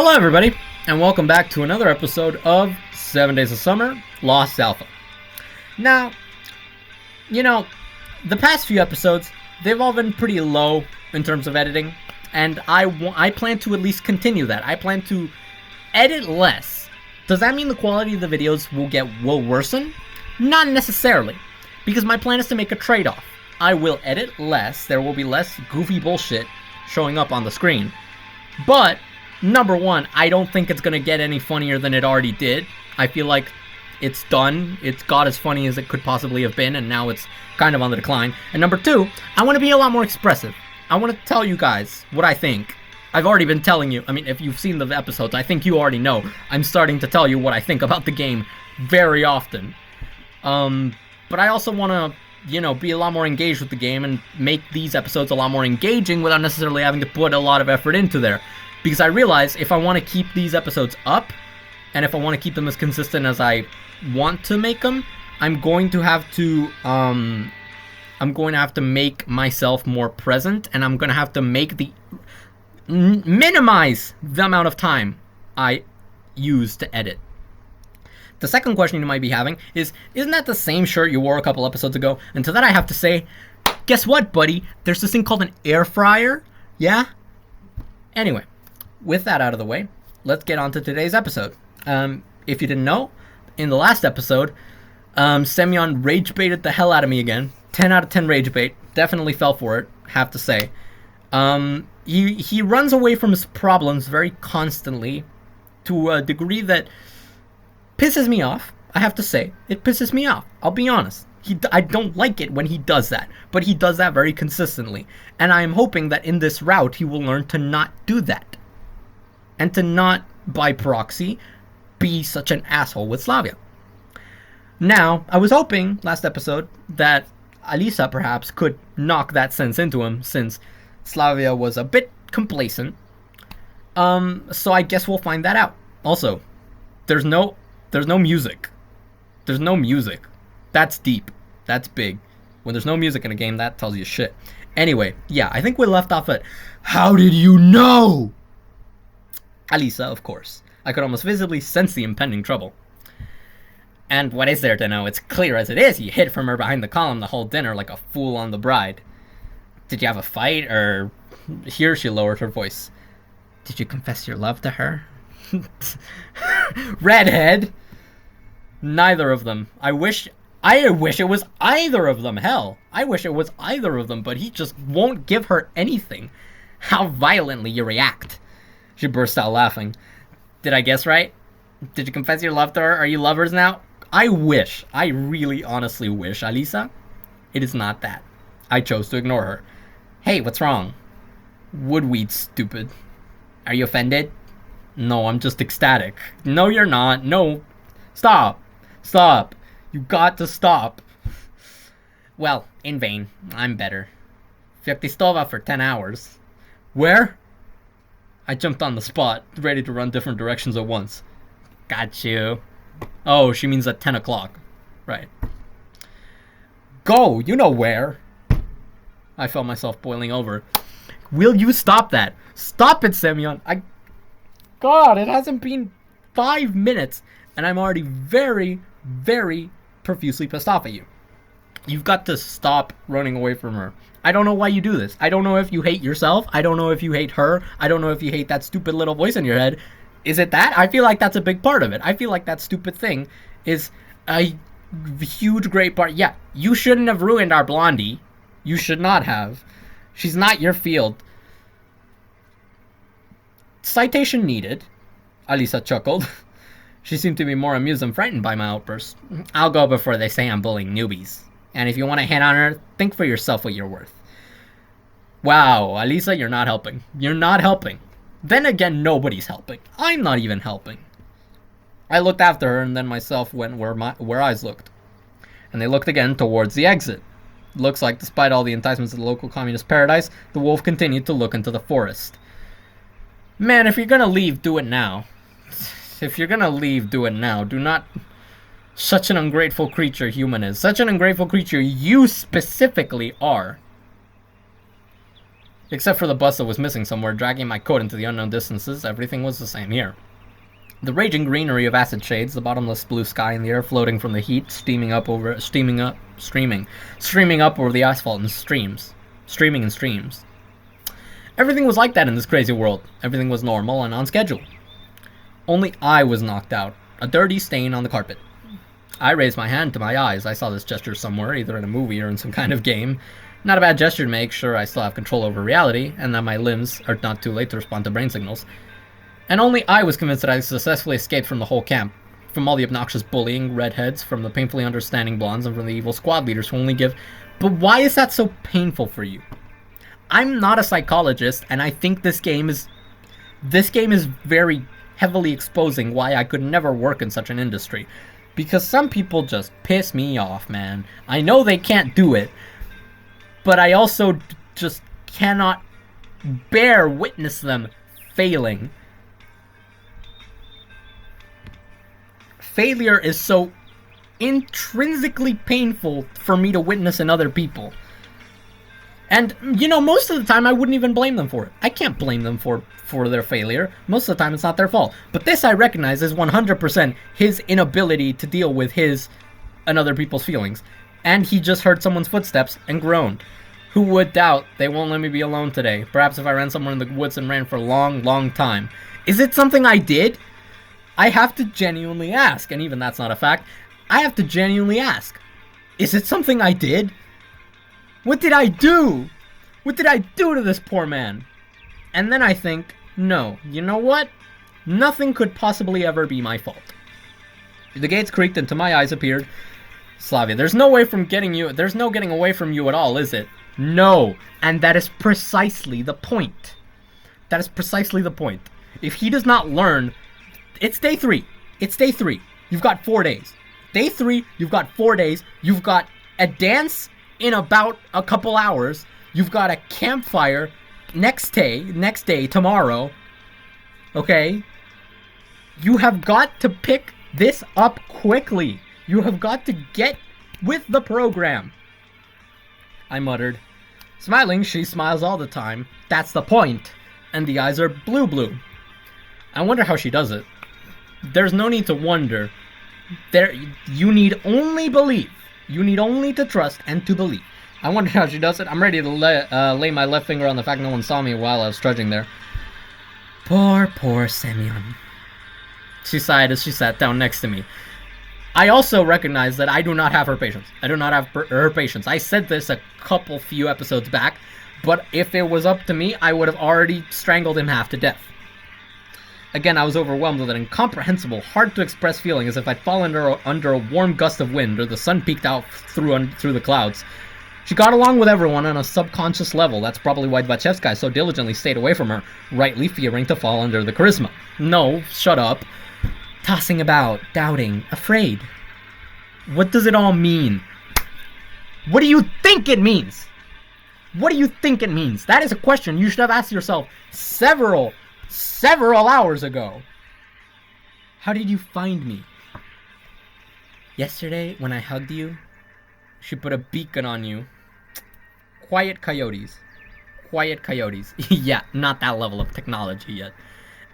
Hello everybody, and welcome back to another episode of 7 Days of Summer, Lost Alpha. Now, the past few episodes, they've all been pretty low in terms of editing, and I plan to at least continue that. I plan to edit less. Does that mean the quality of the videos will worsen? Not necessarily, because my plan is to make a trade-off. I will edit less, there will be less goofy bullshit showing up on the screen, but number one, I don't think it's going to get any funnier than it already did. I feel like it's done. It's got as funny as it could possibly have been, and now it's kind of on the decline. And number two, I want to be a lot more expressive. I want to tell you guys what I think. I've already been telling you. I mean, if you've seen the episodes, I think you already know. I'm starting to tell you what I think about the game very often. But I also want to, be a lot more engaged with the game and make these episodes a lot more engaging without necessarily having to put a lot of effort into there. Because I realize if I want to keep these episodes up, and if I want to keep them as consistent as I want to make them, I'm going to have to make myself more present, and I'm going to have to minimize the amount of time I use to edit. The second question you might be having is, isn't that the same shirt you wore a couple episodes ago? And to that I have to say, guess what, buddy? There's this thing called an air fryer, yeah? Anyway. With that out of the way, let's get on to today's episode. If you didn't know, in the last episode, Semyon rage baited the hell out of me again. 10 out of 10 rage bait. Definitely fell for it, have to say. He runs away from his problems very constantly to a degree that pisses me off, I have to say. It pisses me off, I'll be honest. I don't like it when he does that, but he does that very consistently. And I am hoping that in this route, he will learn to not do that. And to not, by proxy, be such an asshole with Slavya. Now, I was hoping, last episode, that Alisa perhaps could knock that sense into him, since Slavya was a bit complacent. So I guess we'll find that out. Also, there's no music. There's no music. That's deep. That's big. When there's no music in a game, that tells you shit. Anyway, yeah, I think we left off at, how did you know? Alisa, of course. I could almost visibly sense the impending trouble. And what is there to know? It's clear as it is. He hid from her behind the column the whole dinner like a fool on the bride. Did you have a fight, or... Here she lowered her voice. Did you confess your love to her? Redhead! Neither of them. I wish it was either of them. Hell, I wish it was either of them, but he just won't give her anything. How violently you react. She burst out laughing. Did I guess right? Did you confess your love to her? Are you lovers now? I really honestly wish, Alisa. It is not that. I chose to ignore her. Hey, what's wrong? Woodweed, stupid. Are you offended? No, I'm just ecstatic. No, you're not. No. Stop. Stop. You got to stop. Well, in vain. I'm better. Fyuktistova for 10 hours. Where? I jumped on the spot, ready to run different directions at once. Got you. Oh, she means at 10 o'clock. Right. Go, you know where. I felt myself boiling over. Will you stop that? Stop it, Semyon. God, it hasn't been 5 minutes, and I'm already very, very profusely pissed off at you. You've got to stop running away from her. I don't know why you do this. I don't know if you hate yourself. I don't know if you hate her. I don't know if you hate that stupid little voice in your head. Is it that? I feel like that's a big part of it. I feel like that stupid thing is a huge, great part. Yeah, you shouldn't have ruined our Blondie. You should not have. She's not your field. Citation needed. Alisa chuckled. She seemed to be more amused than frightened by my outburst. I'll go before they say I'm bullying newbies. And if you want to hit on her, think for yourself what you're worth. Wow, Alisa, you're not helping. You're not helping. Then again, nobody's helping. I'm not even helping. I looked after her, and then myself went where eyes looked. And they looked again towards the exit. Looks like, despite all the enticements of the local communist paradise, the wolf continued to look into the forest. Man, if you're gonna leave, do it now. If you're gonna leave, do it now. Do not... Such an ungrateful creature human is. Such an ungrateful creature you specifically are. Except for the bus that was missing somewhere, dragging my coat into the unknown distances, everything was the same here. The raging greenery of acid shades, the bottomless blue sky in the air floating from the heat, streaming up over the asphalt in streams. Streaming in streams. Everything was like that in this crazy world. Everything was normal and on schedule. Only I was knocked out, a dirty stain on the carpet. I raised my hand to my eyes. I saw this gesture somewhere, either in a movie or in some kind of game. Not a bad gesture to make sure I still have control over reality, and that my limbs are not too late to respond to brain signals. And only I was convinced that I successfully escaped from the whole camp, from all the obnoxious bullying redheads, from the painfully understanding blondes, and from the evil squad leaders who only give... But why is that so painful for you? I'm not a psychologist, and I think this game is very heavily exposing why I could never work in such an industry. Because some people just piss me off, man. I know they can't do it, but I also just cannot bear witness them failing. Failure is so intrinsically painful for me to witness in other people. And, you know, most of the time I wouldn't even blame them for it. I can't blame them for their failure. Most of the time it's not their fault. But this I recognize is 100% his inability to deal with his and other people's feelings. And he just heard someone's footsteps and groaned. Who would doubt they won't let me be alone today? Perhaps if I ran somewhere in the woods and ran for a long, long time. Is it something I did? I have to genuinely ask, and even that's not a fact. I have to genuinely ask. Is it something I did? What did I do? What did I do to this poor man? And then I think, no, you know what? Nothing could possibly ever be my fault. The gates creaked and to my eyes appeared Slavya. There's no way from getting you, there's no getting away from you at all, is it? No. And that is precisely the point. That is precisely the point. If he does not learn, it's day 3. It's day 3. You've got 4 days. Day 3, you've got 4 days. You've got a dance in about a couple hours. You've got a campfire next day, tomorrow. Okay? You have got to pick this up quickly. You have got to get with the program. I muttered. Smiling, she smiles all the time. That's the point. And the eyes are blue. I wonder how she does it. There's no need to wonder. You need only believe. You need only to trust and to believe. I wonder how she does it. I'm ready to lay my left finger on the fact no one saw me while I was trudging there. Poor Semyon. She sighed as she sat down next to me. I also recognize that I do not have her patience. I do not have her patience. I said this a few episodes back, but if it was up to me, I would have already strangled him half to death. Again, I was overwhelmed with an incomprehensible, hard-to-express feeling as if I'd fallen under a warm gust of wind or the sun peeked out through the clouds. She got along with everyone on a subconscious level. That's probably why Vachevskaya so diligently stayed away from her, rightly fearing to fall under the charisma. No, shut up. Tossing about, doubting, afraid. What does it all mean? What do you think it means? What do you think it means? That is a question you should have asked yourself several hours ago. How did you find me? Yesterday, when I hugged you, she put a beacon on you. Quiet coyotes. Yeah, not that level of technology yet.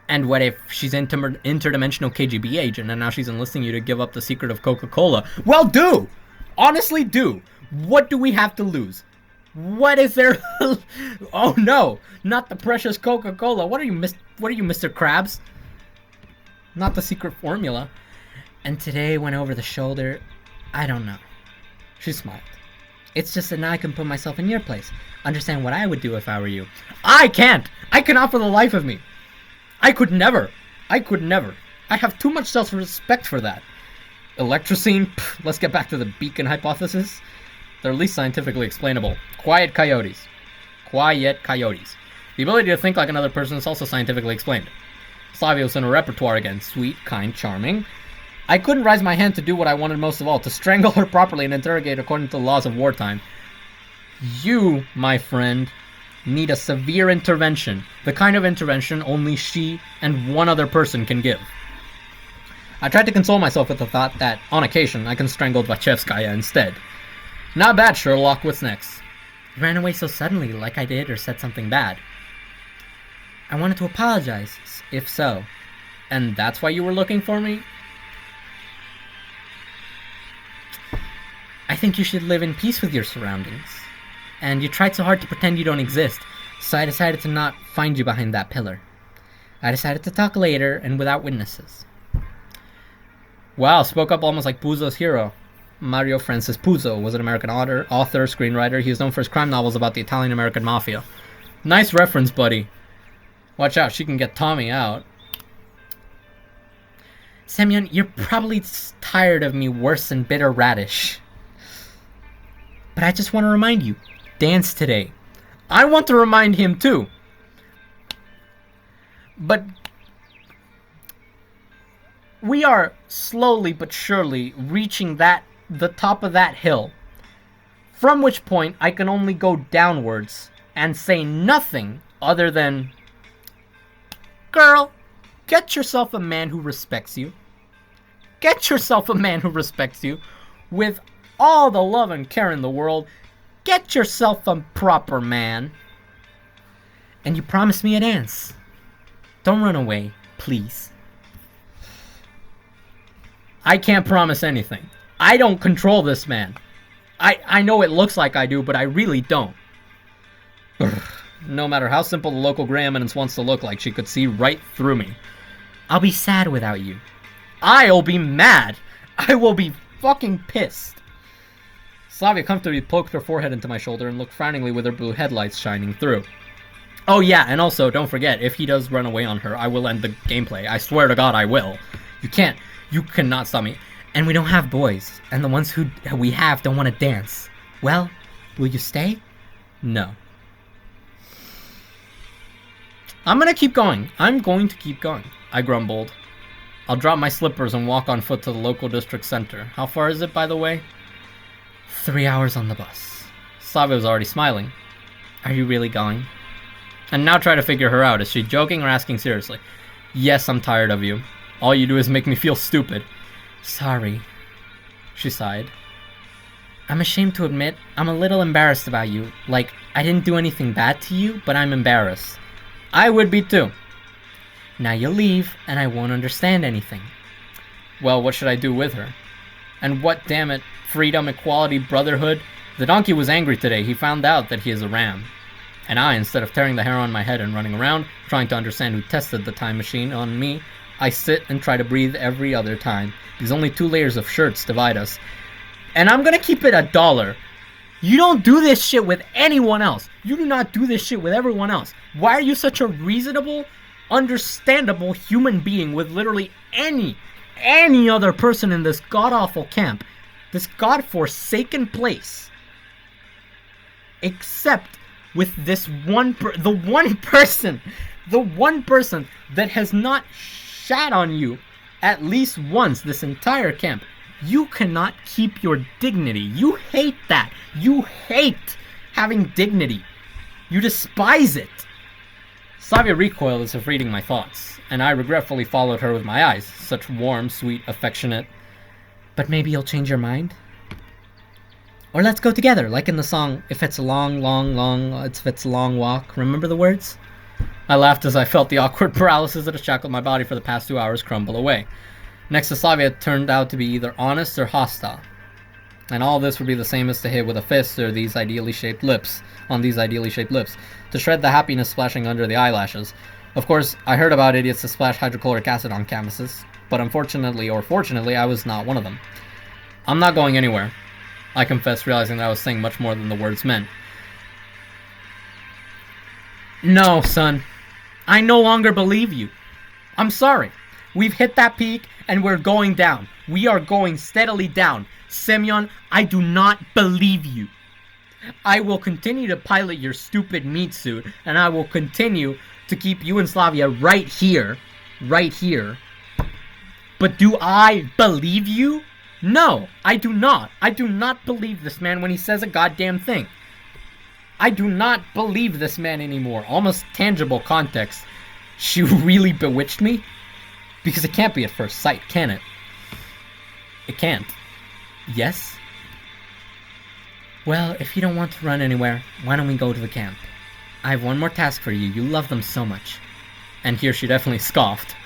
And what if she's interdimensional KGB agent and now she's enlisting you to give up the secret of Coca-Cola? Well, do! Honestly, do! What do we have to lose? What is there? Oh no, not the precious Coca-Cola. What are you, Mr. Krabs? Not the secret formula. And today went over the shoulder. I don't know. She smiled. It's just that now I can put myself in your place. Understand what I would do if I were you. I can't! I cannot for the life of me. I could never. I have too much self-respect for that. Electrocene? Pff, let's get back to the beacon hypothesis. They're least scientifically explainable. Quiet coyotes. The ability to think like another person is also scientifically explained. Slavya was in her repertoire again. Sweet, kind, charming. I couldn't raise my hand to do what I wanted most of all, to strangle her properly and interrogate according to the laws of wartime. You, my friend, need a severe intervention. The kind of intervention only she and one other person can give. I tried to console myself with the thought that, on occasion, I can strangle Vachevskaya instead. Not bad, Sherlock. What's next? You ran away so suddenly, like I did or said something bad. I wanted to apologize, if so. And that's why you were looking for me? I think you should live in peace with your surroundings. And you tried so hard to pretend you don't exist, so I decided to not find you behind that pillar. I decided to talk later and without witnesses. Wow, spoke up almost like Puzo's hero. Mario Francis Puzo was an American author, screenwriter. He was known for his crime novels about the Italian-American mafia. Nice reference, buddy. Watch out, she can get Tommy out. Semyon, you're probably tired of me worse than bitter radish. But I just want to remind you, dance today. I want to remind him too. But we are slowly but surely reaching the top of that hill, from which point I can only go downwards and say nothing other than, girl, get yourself a man who respects you. Get yourself a man who respects you with all the love and care in the world. Get yourself a proper man. And you promised me a dance. Don't run away, please. I can't promise anything. I don't control this man. I know it looks like I do, but I really don't. No matter how simple the local Grey Eminence wants to look like, she could see right through me. I'll be sad without you. I'll be mad. I will be fucking pissed. Slavya comfortably poked her forehead into my shoulder and looked frowningly with her blue headlights shining through. Oh yeah, and also, don't forget, if he does run away on her, I will end the gameplay. I swear to God, I will. You cannot stop me. And we don't have boys, and the ones who we have don't want to dance. Well, will you stay? No. I'm gonna keep going. I'm going to keep going, I grumbled. I'll drop my slippers and walk on foot to the local district center. How far is it, by the way? 3 hours on the bus. Slavya was already smiling. Are you really going? And now try to figure her out. Is she joking or asking seriously? Yes, I'm tired of you. All you do is make me feel stupid. Sorry, she sighed. I'm ashamed to admit, I'm a little embarrassed about you. Like, I didn't do anything bad to you, but I'm embarrassed. I would be too. Now you leave, and I won't understand anything. Well, what should I do with her? And what, damn it, freedom, equality, brotherhood? The donkey was angry today. He found out that he is a ram. And I, instead of tearing the hair on my head and running around, trying to understand who tested the time machine on me, I sit and try to breathe every other time, because only 2 layers of shirts divide us. And I'm gonna keep it $1. You don't do this shit with anyone else. You do not do this shit with everyone else. Why are you such a reasonable, understandable human being with literally any other person in this god-awful camp, this god-forsaken place, except with this the one person that has not shat on you at least once this entire camp. You cannot keep your dignity. You hate that. You hate having dignity. You despise it. Slavya recoiled as if reading my thoughts, and I regretfully followed her with my eyes, such warm, sweet, affectionate. But maybe you'll change your mind? Or let's go together, like in the song, If It's a Long, Long, Long, If It's a Long Walk. Remember the words? I laughed as I felt the awkward paralysis that had shackled my body for the past 2 hours crumble away. Next to Slavya turned out to be either honest or hostile. And all this would be the same as to hit with a fist or these ideally shaped lips, to shred the happiness splashing under the eyelashes. Of course, I heard about idiots that splash hydrochloric acid on canvases, but unfortunately or fortunately, I was not one of them. I'm not going anywhere, I confessed, realizing that I was saying much more than the words meant. No, son. I no longer believe you. I'm sorry. We've hit that peak, and we're going down. We are going steadily down. Semyon, I do not believe you. I will continue to pilot your stupid meat suit, and I will continue to keep you and Slavya right here. But do I believe you? No, I do not. I do not believe this man when he says a goddamn thing. I do not believe this man anymore. Almost tangible context. She really bewitched me? Because it can't be at first sight, can it? It can't. Yes? Well, if you don't want to run anywhere, why don't we go to the camp? I have one more task for you. You love them so much. And here she definitely scoffed,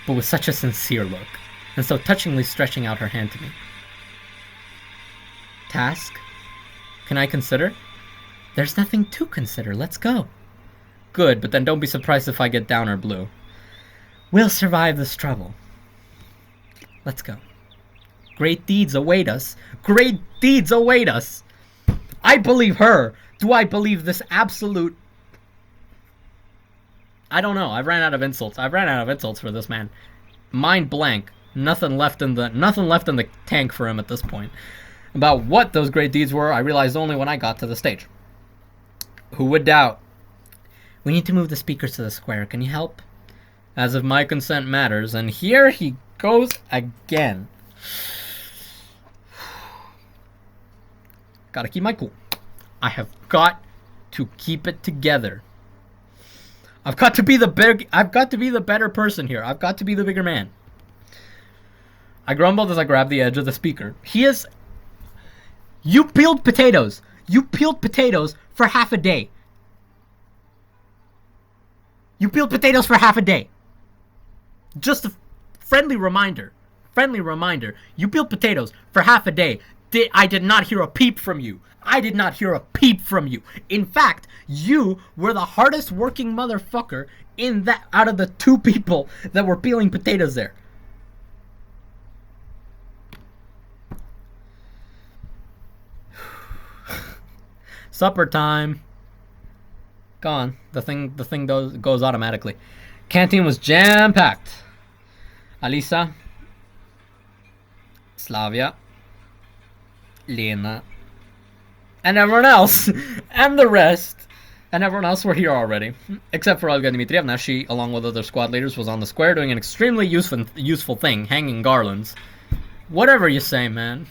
but with such a sincere look, and so touchingly stretching out her hand to me. Task? Can I consider? There's nothing to consider. Let's go. Good, but then don't be surprised if I get down or blue. We'll survive this trouble. Let's go. Great deeds await us. Great deeds await us. I believe her. Do I believe this absolute... I don't know. I've ran out of insults. I've ran out of insults for this man. Mind blank. Nothing left in the tank for him at this point. About what those great deeds were, I realized only when I got to the stage. Who would doubt? We need to move the speakers to the square. Can you help? As if my consent matters. And here he goes again. Gotta keep my cool. I have got to keep it together. I've got to be the better person here. I've got to be the bigger man. I grumbled as I grabbed the edge of the speaker. You peeled potatoes. You peeled potatoes for half a day. You peeled potatoes for half a day. Just a friendly reminder. Friendly reminder. You peeled potatoes for half a day. I did not hear a peep from you. I did not hear a peep from you. In fact, you were the hardest working motherfucker out of the two people that were peeling potatoes there. Supper time. Gone. The thing goes automatically. Canteen was jam-packed. Alisa, Slavya, Lena, and everyone else, and the rest, and everyone else were here already, except for Olga Dmitrievna. She, along with other squad leaders, was on the square doing an extremely useful thing, hanging garlands. Whatever you say, man.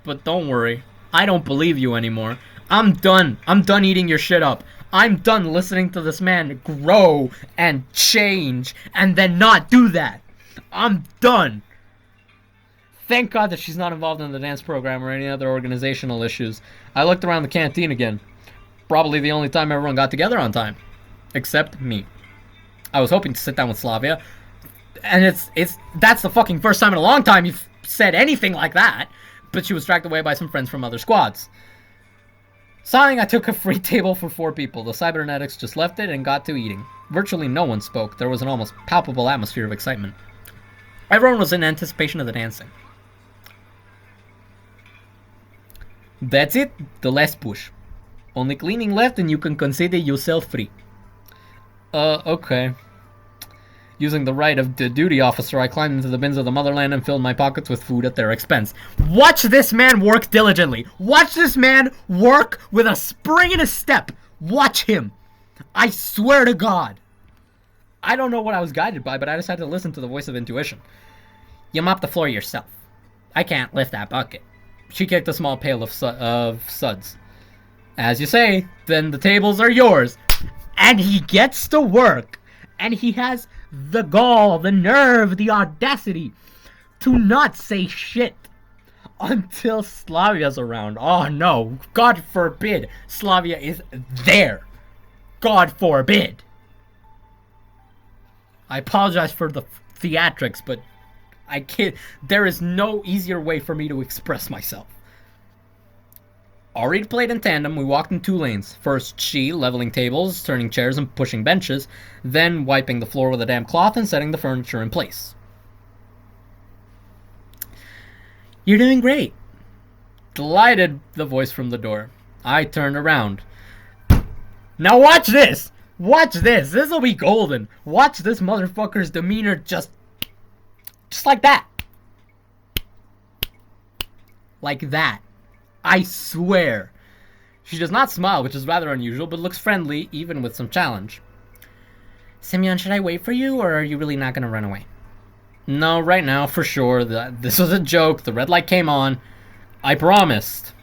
But don't worry, I don't believe you anymore. I'm done. I'm done eating your shit up. I'm done listening to this man grow and change and then not do that. I'm done. Thank God that she's not involved in the dance program or any other organizational issues. I looked around the canteen again. Probably the only time everyone got together on time. Except me. I was hoping to sit down with Slavya. And that's the fucking first time in a long time you've said anything like that. But she was dragged away by some friends from other squads. Sighing, I took a free table for 4 people. The cybernetics just left it and got to eating. Virtually no one spoke. There was an almost palpable atmosphere of excitement. Everyone was in anticipation of the dancing. That's it. The last push. Only cleaning left and you can consider yourself free. Okay. Using the right of the duty officer, I climbed into the bins of the motherland and filled my pockets with food at their expense. Watch this man work diligently. Watch this man work with a spring in his step. Watch him. I swear to God. I don't know what I was guided by, but I just had to listen to the voice of intuition. You mop the floor yourself. I can't lift that bucket. She kicked a small pail of suds. As you say, then the tables are yours. And he gets to work. And he has the gall, the nerve, the audacity to not say shit until Slavya's around. Oh no, God forbid Slavya is there. God forbid. I apologize for the theatrics, but I can't. There is no easier way for me to express myself. Already played in tandem, we walked in 2 lanes. First she, leveling tables, turning chairs and pushing benches, then wiping the floor with a damp cloth and setting the furniture in place. You're doing great. Delighted, the voice from the door. I turned around. Now watch this! Watch this! This'll be golden! Watch this motherfucker's demeanor just like that. Like that. I swear. She does not smile, which is rather unusual, but looks friendly, even with some challenge. Semyon, should I wait for you, or are you really not going to run away? No, right now, for sure. This was a joke. The red light came on. I promised.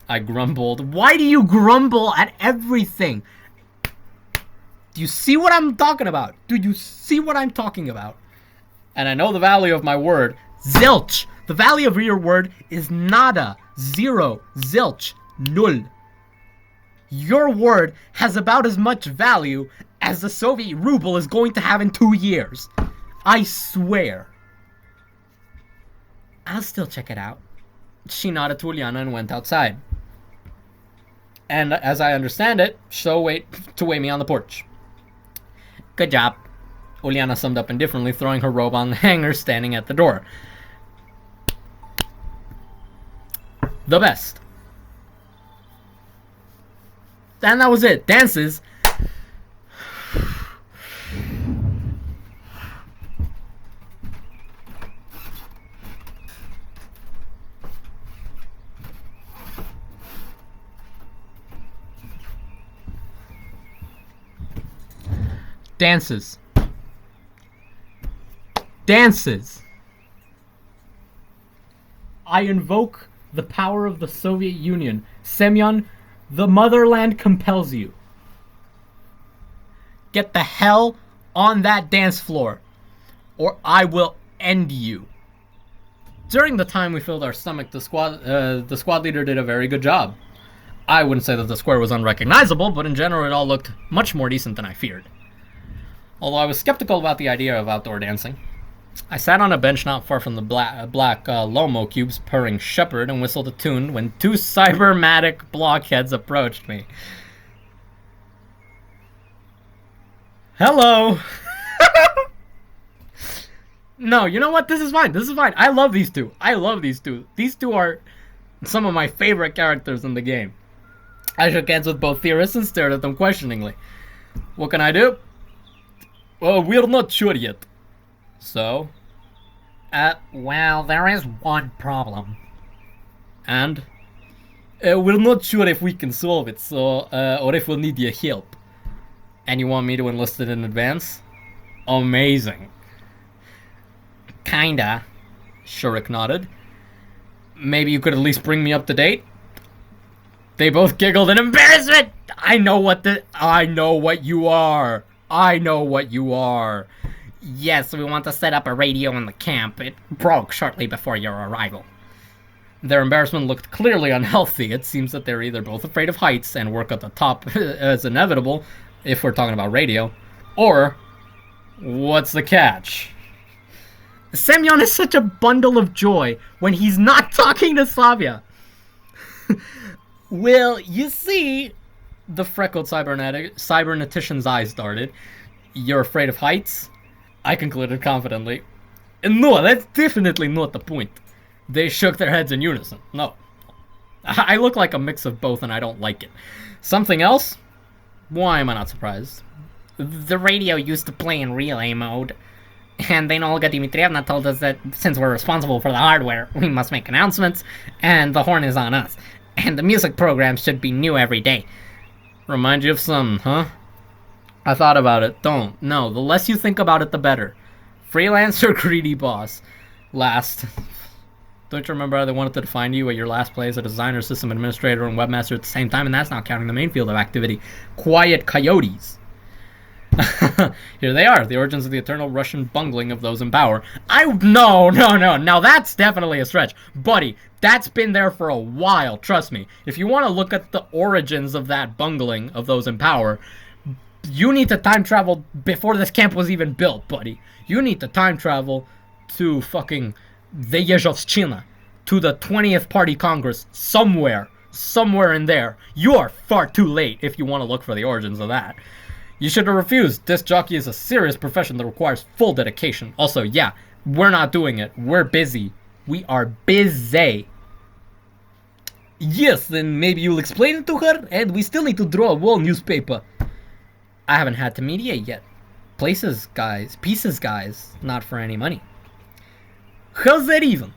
I grumbled. Why do you grumble at everything? Do you see what I'm talking about? Do you see what I'm talking about? And I know the value of my word. Zilch. The value of your word is nada. 0. Zilch. Null. Your word has about as much value as the Soviet ruble is going to have in 2 years. I swear. I'll still check it out. She nodded to Uliana and went outside. And as I understand it, she'll wait to wait me on the porch. Good job. Uliana summed up indifferently, throwing her robe on the hanger, standing at the door. The best. And that was it. Dances. Dances. Dances. I invoke the power of the Soviet Union. Semyon, the motherland compels you. Get the hell on that dance floor, or I will end you. During the time we filled our stomach, the squad leader did a very good job. I wouldn't say that the square was unrecognizable, but in general it all looked much more decent than I feared. Although I was skeptical about the idea of outdoor dancing. I sat on a bench not far from the black Lomo cubes, purring shepherd, and whistled a tune when 2 cybermatic blockheads approached me. Hello! No, you know what? This is fine. This is fine. I love these two. I love these two. These two are some of my favorite characters in the game. I shook hands with both theorists and stared at them questioningly. What can I do? Well, we're not sure yet. So? Well, there is one problem. And? We're not sure if we can solve it, so, or if we'll need your help. And you want me to enlist it in advance? Amazing. Kinda. Shurik nodded. Maybe you could at least bring me up to date? They both giggled in embarrassment! I know what you are. I know what you are. Yes, we want to set up a radio in the camp. It broke shortly before your arrival. Their embarrassment looked clearly unhealthy. It seems that they're either both afraid of heights and work at the top as inevitable, if we're talking about radio, or what's the catch? Semyon is such a bundle of joy when he's not talking to Slavya. Well, you see, the freckled cybernetician's eyes darted. You're afraid of heights? I concluded confidently. No, that's definitely not the point. They shook their heads in unison. No. I look like a mix of both and I don't like it. Something else? Why am I not surprised? The radio used to play in relay mode. And then Olga Dmitrievna told us that since we're responsible for the hardware, we must make announcements, and the horn is on us. And the music program should be new every day. Remind you of some, huh? I thought about it. Don't. No, the less you think about it, the better. Freelancer, greedy boss. Last. Don't you remember how they wanted to find you at your last play as a designer, system administrator, and webmaster at the same time? And that's not counting the main field of activity. Quiet coyotes. Here they are, the origins of the eternal Russian bungling of those in power. No. Now that's definitely a stretch. Buddy, that's been there for a while, trust me. If you want to look at the origins of that bungling of those in power, you need to time travel before this camp was even built, buddy. You need to time travel to fucking Vyezhovshchina, to the 20th Party Congress, somewhere in there. You are far too late if you want to look for the origins of that. You should have refused. Disc jockey is a serious profession that requires full dedication. Also, yeah, we're not doing it. We're busy. We are busy. Yes, then maybe you'll explain it to her, and we still need to draw a wall newspaper. I haven't had to mediate yet. Pieces, guys, not for any money. How's that even?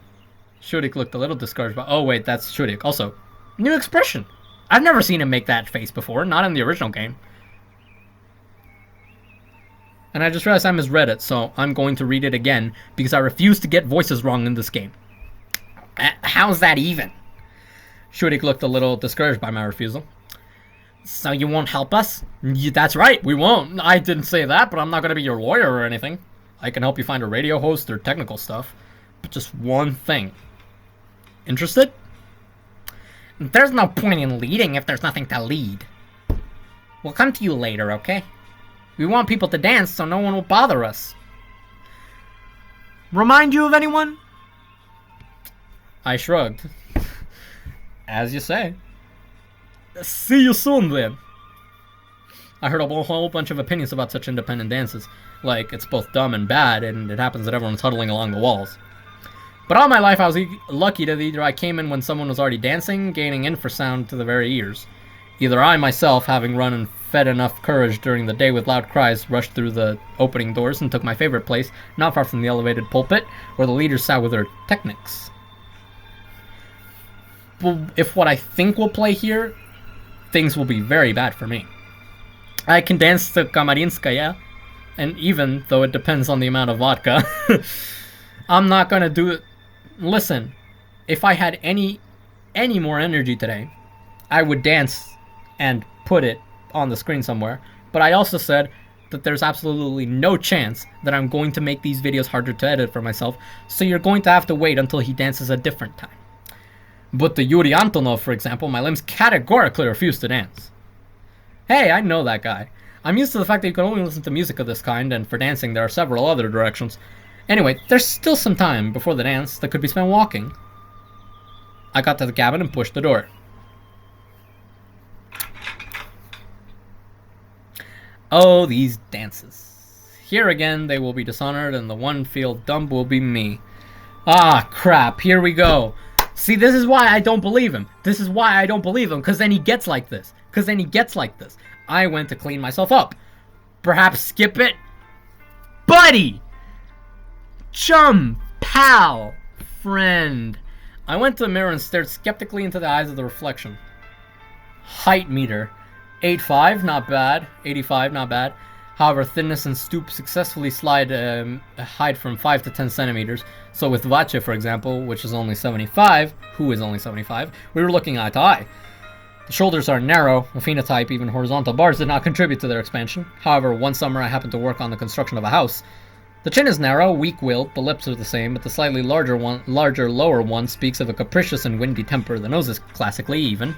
Shurik looked a little discouraged, but oh wait, that's Shurik. Also, new expression. I've never seen him make that face before, not in the original game. And I just realized I misread it, so I'm going to read it again, because I refuse to get voices wrong in this game. How's that even? Shurik looked a little discouraged by my refusal. So you won't help us? That's right, we won't. I didn't say that, but I'm not going to be your lawyer or anything. I can help you find a radio host or technical stuff. But just one thing. Interested? There's no point in leading if there's nothing to lead. We'll come to you later, okay? We want people to dance so no one will bother us. Remind you of anyone? I shrugged. As you say. See you soon, then. I heard a whole bunch of opinions about such independent dances. Like, it's both dumb and bad, and it happens that everyone's huddling along the walls. But all my life, I was lucky that either I came in when someone was already dancing, gaining infrasound to the very ears. Either I myself, having run and fed enough courage during the day with loud cries, rushed through the opening doors and took my favorite place, not far from the elevated pulpit, where the leaders sat with their technics. Well, if what I think will play here, things will be very bad for me. I can dance to Kamarinskaya, and even though it depends on the amount of vodka, I'm not gonna do it. Listen, if I had any more energy today, I would dance and put it on the screen somewhere. But I also said that there's absolutely no chance that I'm going to make these videos harder to edit for myself, so you're going to have to wait until he dances a different time. But the Yuri Antonov, for example, my limbs categorically refuse to dance. Hey, I know that guy. I'm used to the fact that you can only listen to music of this kind, and for dancing there are several other directions. Anyway, there's still some time before the dance that could be spent walking. I got to the cabin and pushed the door. Oh, these dances. Here again, they will be dishonored, and the one feel dumb will be me. Ah, crap, here we go. See, this is why I don't believe him. This is why I don't believe him, because then he gets like this. I went to clean myself up. Perhaps skip it? Buddy! Chum! Pal! Friend! I went to the mirror and stared skeptically into the eyes of the reflection. Height meter. 8'5", not bad. 85, not bad. However, thinness and stoop successfully slide height from 5 to 10 centimeters. So with Vache, for example, which is only 75, who is only 75, we were looking eye to eye. The shoulders are narrow, a phenotype, even horizontal bars did not contribute to their expansion. However, one summer I happened to work on the construction of a house. The chin is narrow, weak-willed, the lips are the same, but the slightly larger lower one speaks of a capricious and windy temper. The nose is classically even.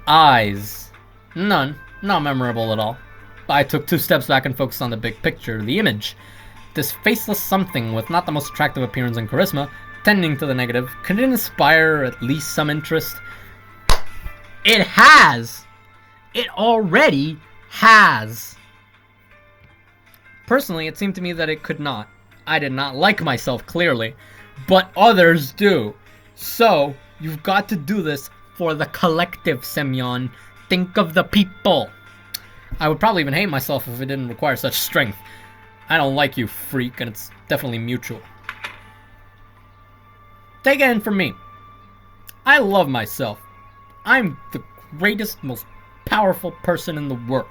Eyes. None. Not memorable at all. I took 2 steps back and focused on the big picture, the image. This faceless something with not the most attractive appearance and charisma, tending to the negative, could it inspire at least some interest? It has! It already has! Personally, it seemed to me that it could not. I did not like myself, clearly, but others do. So, you've got to do this for the collective, Semyon. Think of the people. I would probably even hate myself if it didn't require such strength. I don't like you, freak, and it's definitely mutual. Take it in from me. I love myself. I'm the greatest, most powerful person in the world.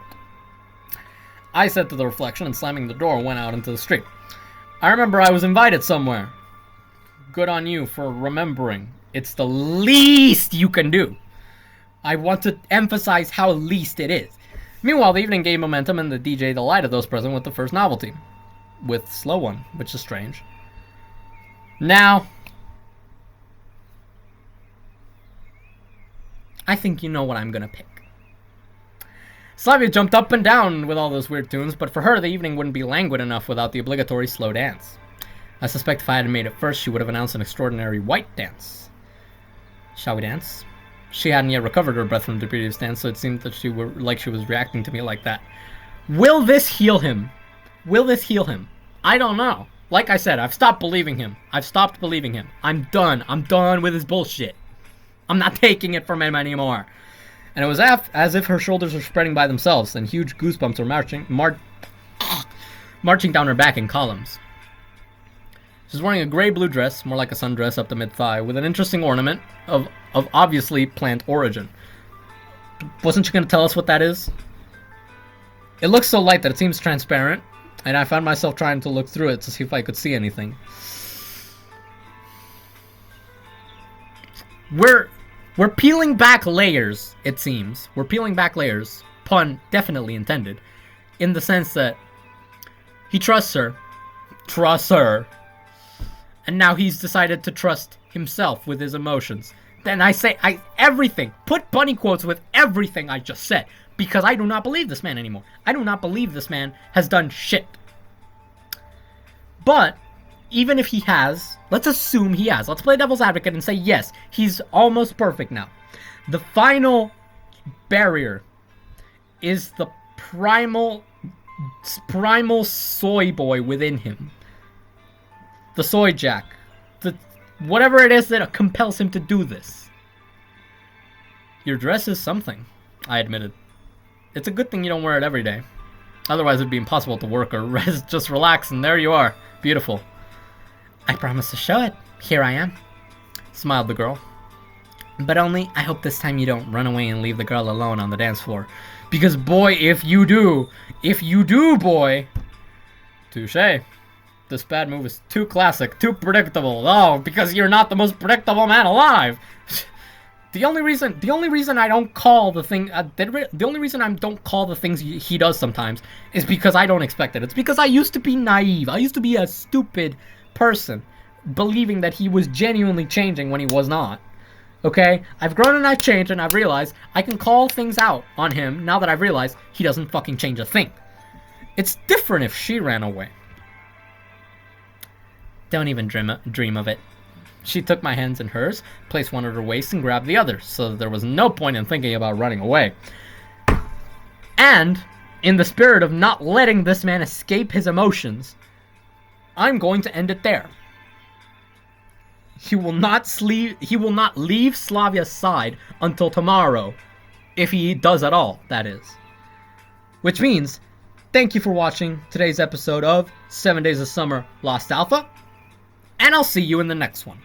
I said to the reflection, and slamming the door, went out into the street. I remember I was invited somewhere. Good on you for remembering. It's the least you can do. I want to emphasize how least it is. Meanwhile, the evening gained momentum, and the DJ delighted those present with the first novelty. With Slow One, which is strange. Now, I think you know what I'm gonna pick. Slavya jumped up and down with all those weird tunes, but for her, the evening wouldn't be languid enough without the obligatory slow dance. I suspect if I hadn't made it first, she would have announced an extraordinary white dance. Shall we dance? She hadn't yet recovered her breath from the previous dance, so it seemed that she was reacting to me like that. Will this heal him? Will this heal him? I don't know. Like I said, I've stopped believing him. I'm done. I'm done with his bullshit. I'm not taking it from him anymore. And it was as if her shoulders were spreading by themselves, and huge goosebumps were marching down her back in columns. She's wearing a gray-blue dress, more like a sundress up to mid-thigh, with an interesting ornament of obviously plant origin. Wasn't she going to tell us what that is? It looks so light that it seems transparent, and I found myself trying to look through it to see if I could see anything. We're peeling back layers, it seems. We're peeling back layers, pun definitely intended, in the sense that he trusts her, and now he's decided to trust himself with his emotions. Then I say everything. Put bunny quotes with everything I just said. Because I do not believe this man anymore. I do not believe this man has done shit. But, even if he has, let's assume he has. Let's play devil's advocate and say yes, he's almost perfect now. The final barrier is the primal soy boy within him. The soy jack. Whatever it is that compels him to do this. Your dress is something, I admitted. It's a good thing you don't wear it every day. Otherwise it'd be impossible to work or rest, just relax, and there you are. Beautiful. I promise to show it. Here I am. Smiled the girl. But only, I hope this time you don't run away and leave the girl alone on the dance floor. Because boy, if you do, boy. Touché. This bad move is too classic, too predictable. Oh, because you're not the most predictable man alive. The only reason I don't call the thing, the only reason I don't call the things he does sometimes is because I don't expect it. It's because I used to be naive. I used to be a stupid person, believing that he was genuinely changing when he was not. Okay? I've grown and I've changed, and I've realized I can call things out on him now that I've realized he doesn't fucking change a thing. It's different if she ran away. Don't even dream of it. She took my hands in hers, placed one at her waist, and grabbed the other, so that there was no point in thinking about running away. And, in the spirit of not letting this man escape his emotions, I'm going to end it there. He will not leave Slavya's side until tomorrow, if he does at all, that is. Which means, thank you for watching today's episode of 7 Days of Summer Lost Alpha, and I'll see you in the next one.